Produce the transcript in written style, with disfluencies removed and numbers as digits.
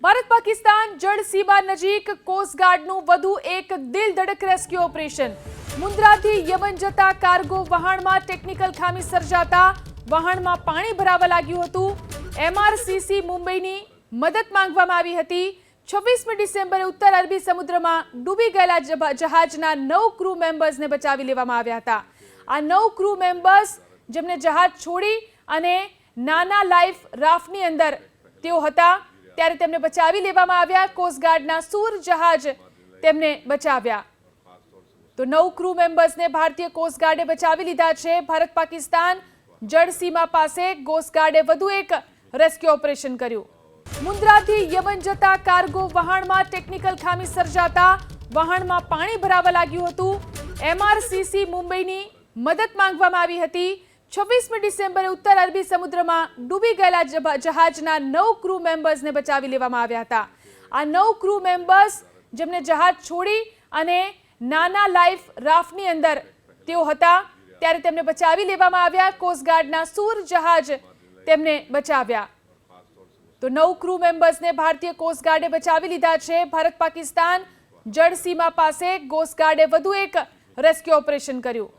ભારત પાકિસ્તાન જળ સીમા નજીક કોસ્ટગાર્ડનું વધુ એક દિલ ધડક રેસ્ક્યુ ઓપરેશન। મુન્દ્રાથી યમન જતા કાર્ગો વહાણમાં ટેકનિકલ ખામી સર્જાતા વહાણમાં પાણી ભરાવા લાગ્યું હતું। એમઆરસીસી મુંબઈની મદદ માંગવામાં આવી હતી। 26મી ડિસેમ્બરે ઉત્તર અરબી સમુદ્રમાં ડૂબી ગયેલા જહાજના 9 ક્રૂ મેમ્બર્સને બચાવી લેવામાં આવ્યા હતા। આ 9 ક્રૂ મેમ્બર્સ જેમને જહાજ છોડી અને નાના લાઈફ રાફ્ટની અંદર તેઓ હતા ત્યારે તેમને બચાવી લેવામાં આવ્યા। કોસ્ટગાર્ડના સૂર જહાજ તેમને બચાવ્યા। તો 9 ક્રૂ મેમ્બર્સને ભારતીય કોસ્ટગાર્ડે બચાવી લીધા છે। ભારત પાકિસ્તાન જળ સીમા પાસે કોસ્ટગાર્ડે વધુ એક રેસ્ક્યુ ઓપરેશન કર્યું। મુન્દ્રાથી યમન જતા કાર્ગો વહાણમાં ટેકનિકલ ખામી સર્જાતા વહાણમાં પાણી ભરાવા લાગ્યું હતું। એમઆરસીસી મુંબઈની મદદ માંગવામાં આવી હતી। 26મી ડિસેમ્બરે ઉત્તર અરબી સમુદ્રમાં ડૂબી ગયેલા જહાજના 9 ક્રૂ મેમ્બર્સને બચાવી લેવામાં આવ્યા હતા। આ 9 ક્રૂ મેમ્બર્સ જેમને જહાજ છોડી અને નાના લાઈફ રાફ્ટની અંદર તેઓ હતા ત્યારે તેમને બચાવી લેવામાં આવ્યા। કોસ્ટગાર્ડના સૂર જહાજ તેમને બચાવ્યા। તો 9 ક્રૂ મેમ્બર્સને ભારતીય કોસ્ટગાર્ડે બચાવી લીધા છે। ભારત પાકિસ્તાન જળ સીમા પાસે કોસ્ટગાર્ડે વધુ એક રેસ્ક્યુ ઓપરેશન કર્યું।